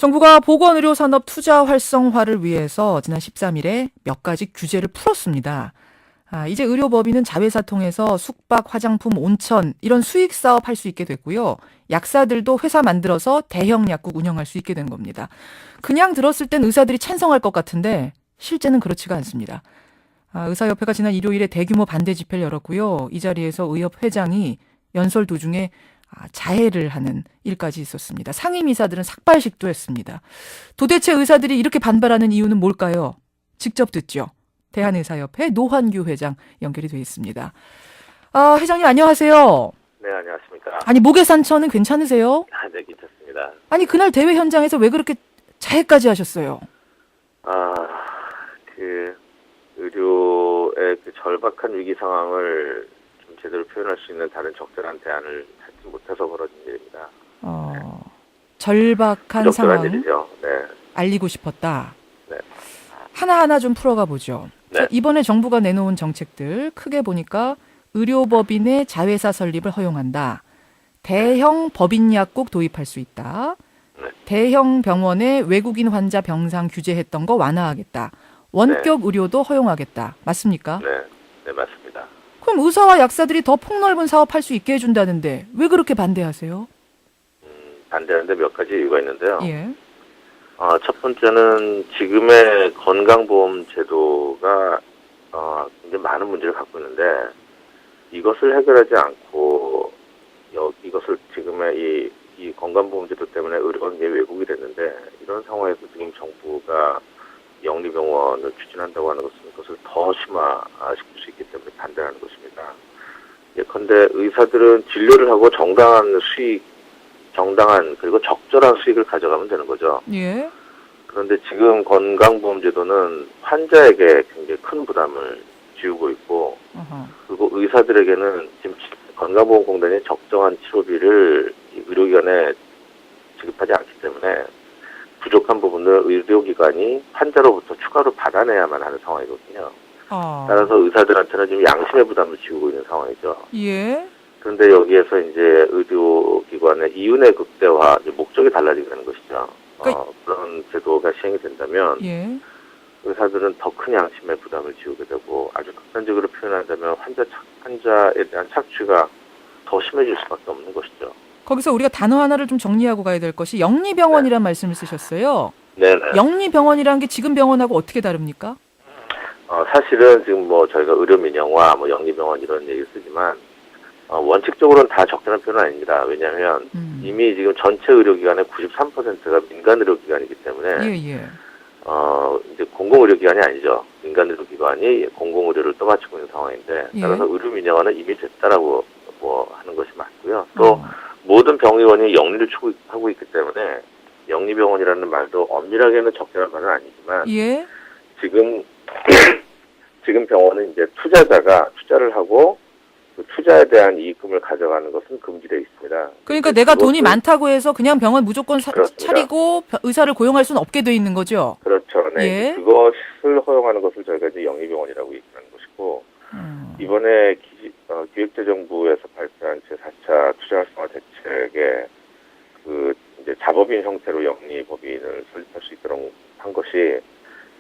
정부가 보건의료 산업 투자 활성화를 위해서 지난 13일에 몇 가지 규제를 풀었습니다. 이제 의료법인은 자회사 통해서 숙박, 화장품, 온천 이런 수익 사업 할 수 있게 됐고요. 약사들도 회사 만들어서 대형 약국 운영할 수 있게 된 겁니다. 그냥 들었을 땐 의사들이 찬성할 것 같은데 실제는 그렇지가 않습니다. 의사협회가 지난 일요일에 대규모 반대 집회를 열었고요. 이 자리에서 의협 회장이 연설 도중에 자해를 하는 일까지 있었습니다. 상임이사들은 삭발식도 했습니다. 도대체 의사들이 이렇게 반발하는 이유는 뭘까요? 직접 듣죠. 대한의사협회 노환규 회장 연결이 되어 있습니다. 회장님 안녕하세요. 네, 안녕하십니까. 아니 모계산천은 괜찮으세요? 네, 괜찮습니다. 아니 그날 대회 현장에서 왜 그렇게 자해까지 하셨어요? 의료의 그 절박한 위기 상황을 좀 제대로 표현할 수 있는 다른 적절한 대안을 찾지 못해서 벌어진 일입니다. 절박한 부적절한 상황 일이죠. 네. 알리고 싶었다. 네. 하나하나 좀 풀어가 보죠. 네. 이번에 정부가 내놓은 정책들 크게 보니까 의료법인의 자회사 설립을 허용한다. 대형 법인약국 도입할 수 있다. 네. 대형 병원에 외국인 환자 병상 규제했던 거 완화하겠다. 원격 의료도 허용하겠다. 맞습니까? 네. 네, 맞습니다. 그럼 의사와 약사들이 더 폭넓은 사업할 수 있게 해준다는데 왜 그렇게 반대하세요? 반대하는데 몇 가지 이유가 있는데요. 예. 첫 번째는 지금의 건강보험 제도가 굉장히 많은 문제를 갖고 있는데 이것을 해결하지 않고 이것을 지금의 이 건강보험 제도 때문에 의료원이 왜곡이 됐는데 이런 상황에서 지금 정부가 영리병원을 추진한다고 하는 것은 그것을 더 심화시킬 수 있기 때문에 반대하는 것입니다. 예컨대 의사들은 진료를 하고 정당한 그리고 적절한 수익을 가져가면 되는 거죠. 예. 그런데 지금 건강보험제도는 환자에게 굉장히 큰 부담을 지우고 있고 그리고 의사들에게는 지금 건강보험공단이 적정한 치료비를 의료기관에 지급하지 않기 때문에 부족한 부분을 의료기관이 환자로부터 추가로 받아내야만 하는 상황이거든요. 따라서 의사들한테는 지금 양심의 부담을 지우고 있는 상황이죠. 예. 그런데 여기에서 이제 의료기관의 이윤의 극대화, 목적이 달라지게 되는 것이죠. 그런 제도가 시행이 된다면 예. 의사들은 더 큰 양심의 부담을 지우게 되고 아주 극단적으로 표현한다면 환자에 대한 착취가 더 심해질 수밖에 없는 것이죠. 거기서 우리가 단어 하나를 좀 정리하고 가야 될 것이 영리병원이라는 말씀을 쓰셨어요. 네네. 영리병원이라는 게 지금 병원하고 어떻게 다릅니까? 사실은 지금 저희가 의료민영화, 영리병원 이런 얘기를 쓰지만 원칙적으로는 다 적절한 표현은 아닙니다. 왜냐하면 이미 지금 전체 의료기관의 93%가 민간 의료기관이기 때문에 예. 이제 공공의료기관이 아니죠. 민간 의료기관이 공공의료를 떠받치고 있는 상황인데 따라서 의료민영화는 이미 됐다라고 하는 것이 맞고요. 또 모든 병의원이 영리를 추구하고 있기 때문에 영리병원이라는 말도 엄밀하게는 적절한 말은 아니지만 예. 지금 병원은 이제 투자자가 투자를 하고 그 투자에 대한 이익금을 가져가는 것은 금지되어 있습니다. 그러니까 내가 돈이 많다고 해서 그냥 병원 무조건 차리고 의사를 고용할 수는 없게 돼 있는 거죠? 그렇죠. 네. 예. 그것을 허용하는 것을 저희가 이제 영리병원이라고 얘기하는 것이고 이번에 기획재정부에서 발표한 제4차 투자활성화 대책에 이제 자법인 형태로 영리법인을 설립할 수 있도록 한 것이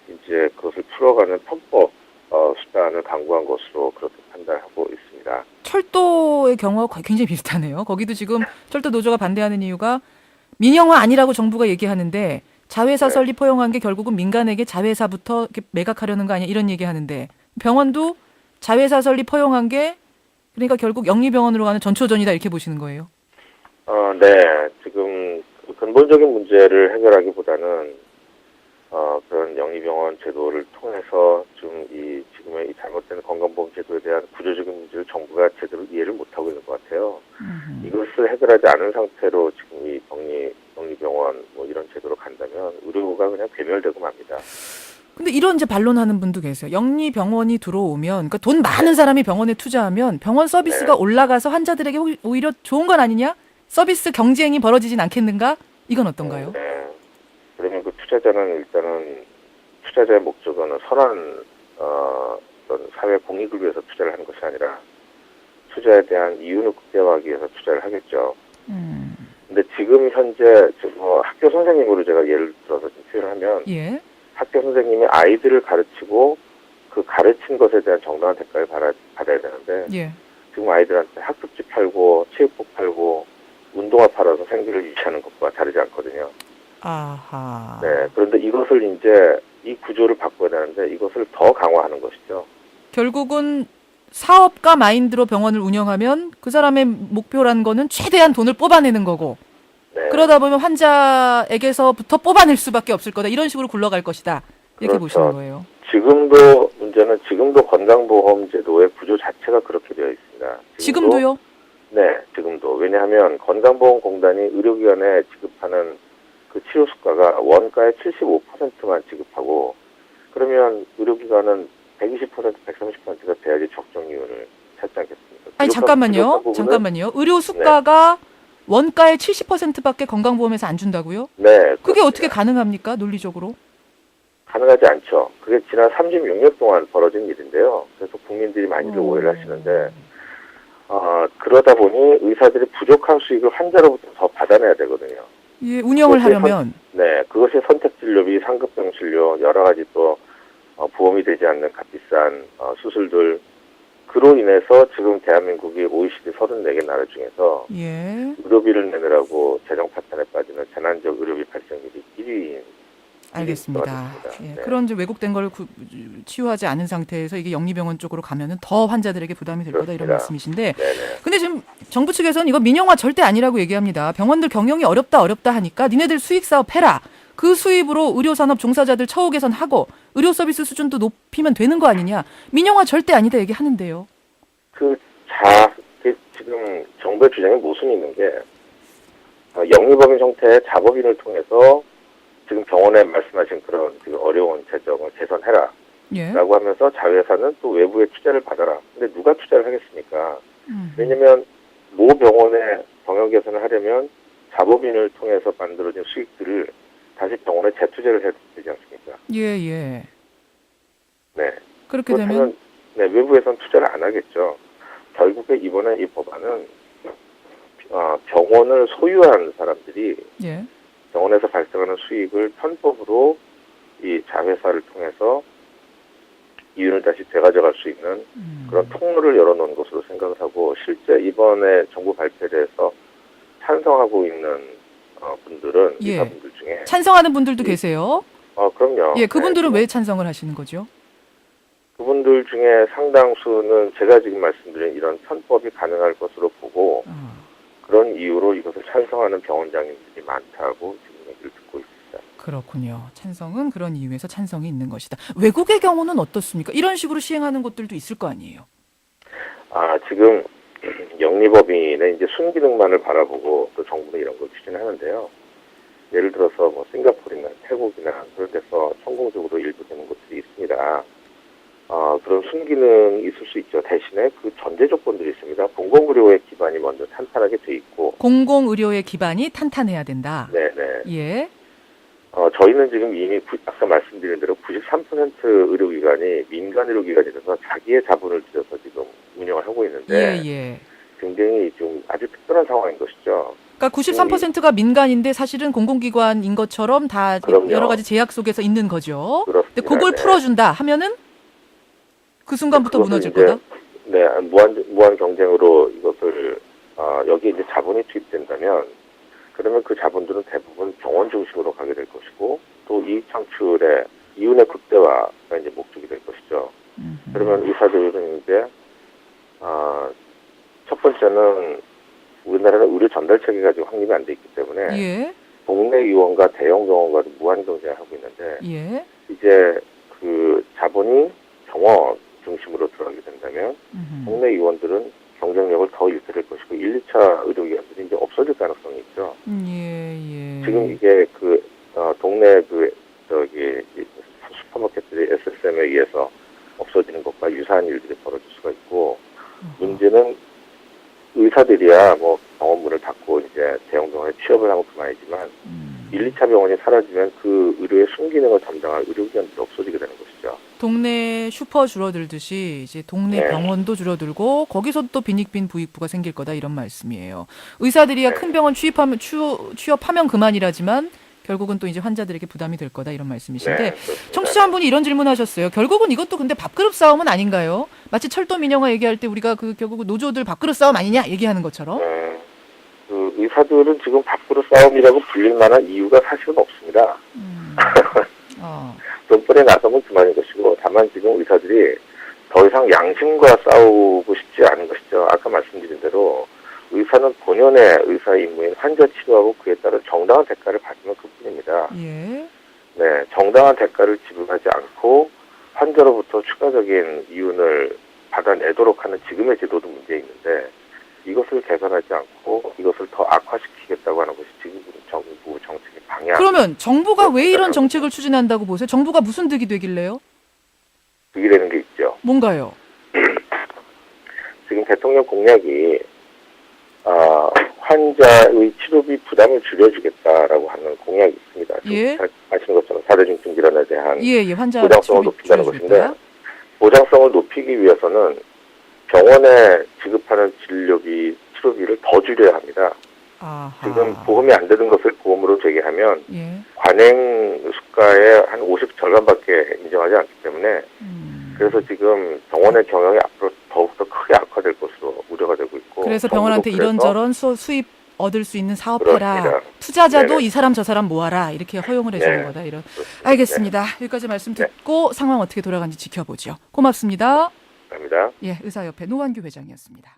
이제 그것을 풀어가는 편법 수단을 강구한 것으로 그렇게 판단하고 있습니다. 철도의 경우가 굉장히 비슷하네요. 거기도 지금 철도 노조가 반대하는 이유가 민영화 아니라고 정부가 얘기하는데 자회사 설립 허용한 게 결국은 민간에게 자회사부터 이렇게 매각하려는 거 아니야 이런 얘기하는데 병원도 자회사 설립 허용한 게 그러니까 결국 영리병원으로 가는 전초전이다 이렇게 보시는 거예요? 네. 지금 근본적인 문제를 해결하기보다는 그런 영리병원 제도를 통해서 지금의 이 잘못된 건강보험 제도에 대한 구조적인 문제를 정부가 제대로 이해를 못하고 있는 것 같아요. 이것을 해결하지 않은 상태로 지금 이 영리병원 이런 제도로 간다면 의료가 그냥 괴멸되고 맙니다. 근데 이런 이제 반론하는 분도 계세요. 영리병원이 들어오면 그러니까 돈 많은 사람이 병원에 투자하면 병원 서비스가 올라가서 환자들에게 오히려 좋은 건 아니냐? 서비스 경쟁이 벌어지진 않겠는가? 이건 어떤가요? 네. 그러면 그 투자자는 일단은 투자자의 목적은 선한 어떤 사회 공익을 위해서 투자를 하는 것이 아니라 투자에 대한 이윤을 극대화하기 위해서 투자를 하겠죠. 근데 지금 현재 학교 선생님으로 제가 예를 들어서 좀 표현하면 예. 학교 선생님이 아이들을 가르치고 그 가르친 것에 대한 정당한 대가를 받아야 되는데 예. 지금 아이들한테 학습지 팔고 체육복 팔고 운동화 팔아서 생계를 유지하는 것과 다르지 않거든요. 아하. 네. 그런데 이것을 이제 이 구조를 바꿔야 되는데 이것을 더 강화하는 것이죠. 결국은 사업가 마인드로 병원을 운영하면 그 사람의 목표라는 거는 최대한 돈을 뽑아내는 거고 네. 그러다 보면 환자에게서부터 뽑아낼 수밖에 없을 거다. 이런 식으로 굴러갈 것이다. 이렇게 그렇죠. 보시는 거예요. 문제는 지금도 건강보험 제도의 구조 자체가 그렇게 되어 있습니다. 지금도요? 네, 지금도. 왜냐하면 건강보험공단이 의료기관에 지급하는 그 치료 수가가 원가의 75%만 지급하고 그러면 의료기관은 120%, 130%가 돼야지 적정이율을 찾지 않겠습니까? 아니 잠깐만요. 의료 수가가 원가의 70%밖에 건강보험에서 안 준다고요? 네. 그게 그렇습니다. 어떻게 가능합니까? 논리적으로? 가능하지 않죠. 그게 지난 36년 동안 벌어진 일인데요. 그래서 국민들이 많이들 오해를 하시는데 그러다 보니 의사들이 부족한 수익을 환자로부터 더 받아내야 되거든요. 예, 운영을 하려면. 네, 그것이 선택진료비, 상급병 진료, 여러 가지 또 보험이 되지 않는 값비싼 수술들 그로 인해서 지금 대한민국이 OECD 34개 나라 중에서 예. 의료비를 내느라고 재정 파탄에 빠지는 재난적 의료비 발생률이 1위인. 알겠습니다. 예, 네. 그런 이제 왜곡된 걸 치유하지 않은 상태에서 이게 영리병원 쪽으로 가면은 더 환자들에게 부담이 될 거다 이런 그렇습니다. 말씀이신데, 네네. 근데 지금 정부 측에서는 이거 민영화 절대 아니라고 얘기합니다. 병원들 경영이 어렵다 하니까 니네들 수익 사업 해라. 그 수입으로 의료산업 종사자들 처우 개선하고 의료 서비스 수준도 높이면 되는 거 아니냐. 민영화 절대 아니다 얘기하는데요. 지금 정부의 주장에 모순이 있는 게 영리법인 형태의 자법인을 통해서 지금 병원에 말씀하신 그런 그 어려운 재정을 개선해라. 예. 라고 하면서 자회사는 또 외부의 투자를 받아라. 근데 누가 투자를 하겠습니까? 왜냐면 모 병원의 병역 개선을 하려면 자법인을 통해서 만들어진 수익들을 다시 병원에 재투자를 해야 되지 않습니까? 예. 네. 그렇게 되면 그렇다면 네, 외부에선 투자를 안 하겠죠. 결국에 이번에 이 법안은 병원을 소유한 사람들이 예. 병원에서 발생하는 수익을 편법으로 이 자회사를 통해서 이윤을 다시 되가져갈 수 있는 그런 통로를 열어놓은 것으로 생각을 하고 실제 이번에 정부 발표에 대해서 찬성하고 있는 분들은 예. 의사분들 중에 찬성하는 분들도 계세요. 그럼요. 예, 그분들은 네, 왜 찬성을 하시는 거죠? 그분들 중에 상당수는 제가 지금 말씀드린 이런 편법이 가능할 것으로 보고 그런 이유로 이것을 찬성하는 병원장님들이 많다고 지금 얘기를 듣고 있습니다. 그렇군요. 찬성은 그런 이유에서 찬성이 있는 것이다. 외국의 경우는 어떻습니까? 이런 식으로 시행하는 곳들도 있을 거 아니에요. 지금 영리법인의 이제 순기능만을 바라보고 또 정부는 이런 걸 추진하는데요. 예를 들어서 뭐 싱가포르나 태국이나 그런 데서 성공적으로 일부 되는 곳들이 있습니다. 그런 순기능이 있을 수 있죠. 대신에 그 전제 조건들이 있습니다. 공공의료의 기반이 먼저 탄탄하게 돼 있고. 공공의료의 기반이 탄탄해야 된다. 네네. 예. 저희는 지금 이미 아까 말씀드린 대로 93% 의료기관이 민간 의료기관이라서 자기의 자본을 들여서 지금 운영을 하고 있는데 예. 굉장히 좀 아주 특별한 상황인 것이죠. 그러니까 93%가 민간인데 사실은 공공기관인 것처럼 다 그럼요. 여러 가지 제약 속에서 있는 거죠. 그렇습니다. 근데 그걸 네. 풀어준다 하면은 그 순간부터 무너질 이제, 거다? 네, 무한 경쟁으로 이것을 여기에 이제 자본이 투입된다면 그러면 그 자본들은 대부분 병원 중심으로 가게 될 것이고 또 이익 창출의 이윤의 극대화가 이제 목적이 될 것이죠. 그러면 의사들은 이제 첫 번째는 우리나라는 의료 전달 체계가 지금 확립이 안 돼 있기 때문에 예. 동네 의원과 대형 병원과도 무한 경쟁을 하고 있는데 예. 이제 그 자본이 병원 중심으로 들어가게 된다면 동네 의원들은 경쟁력을 더 잃게 될 것이고 1, 2차 의료기관들이 이제 없어질 가능성이 있죠. 예. 지금 이게 동네 슈퍼마켓들이 SSM에 의해서 없어지는 것과 유사한 일들이 벌어질 수가 있고 문제는 의사들이야 뭐 병원 문을 닫고 이제 대형 병원에 취업을 하고 그만이지만 1, 2차 병원이 사라지면 그 의료의 순기능을 담당할 의료기관들이 없어지게 되는 것이죠. 동네 슈퍼 줄어들듯이 이제 동네 네. 병원도 줄어들고 거기서 또 빈익빈 부익부가 생길 거다 이런 말씀이에요. 의사들이야 네. 큰 병원 취업하면 그만이라지만 결국은 또 이제 환자들에게 부담이 될 거다 이런 말씀이신데 그렇습니다. 청취자 한 분이 이런 질문하셨어요. 결국은 이것도 근데 밥그릇 싸움은 아닌가요? 마치 철도 민영화 얘기할 때 우리가 그 결국 노조들 밥그릇 싸움 아니냐 얘기하는 것처럼. 그 의사들은 지금 밥그릇 싸움이라고 불릴 만한 이유가 사실은 없습니다. 돈벌에 나서면 그만인 것이고, 다만 지금 의사들이 더 이상 양심과 싸우고 싶지 않은 것이죠. 아까 말씀드린 대로 의사는 본연의 의사의 임무인 환자 치료하고 그에 따른 정당한 대가를 받으면 그뿐입니다. 예. 네, 정당한 대가를 지불하지 않고 환자로부터 추가적인 이윤을 받아내도록 하는 지금의 제도도 문제 있는데, 이것을 개선하지 않고 이것을 더 악화시키겠다고 하는 것이 지금 정부 정책의 방향. 그러면 정부가 왜 이런 정책을 추진한다고 보세요? 정부가 무슨 득이 되길래요? 득이 되는 게 있죠. 뭔가요? 지금 대통령 공약이 환자의 치료비 부담을 줄여주겠다라고 하는 공약이 있습니다. 예. 아시는 것처럼 4대 중증 질환에 대한 환자 보장성을 높인다는 것인데, 보장성을 높이기 위해서는 병원에 지급하는 진료비, 치료비를 더 줄여야 합니다. 아하. 지금 보험이 안 되는 것을 보험으로 제기하면 예. 관행 수가의 한 50 절반밖에 인정하지 않기 때문에 그래서 지금 병원의 경영이 앞으로 더욱더 크게 악화될 것으로 우려가 되고 있고, 그래서 병원한테 이런저런 수입 얻을 수 있는 사업해라. 그렇습니다. 투자자도 네네. 이 사람 저 사람 모아라. 이렇게 허용을 해주는 네. 거다. 이런. 그렇습니다. 알겠습니다. 여기까지 말씀 듣고 상황 어떻게 돌아가는지 지켜보죠. 고맙습니다. 감사합니다. 예, 의사협회 노환규 회장이었습니다.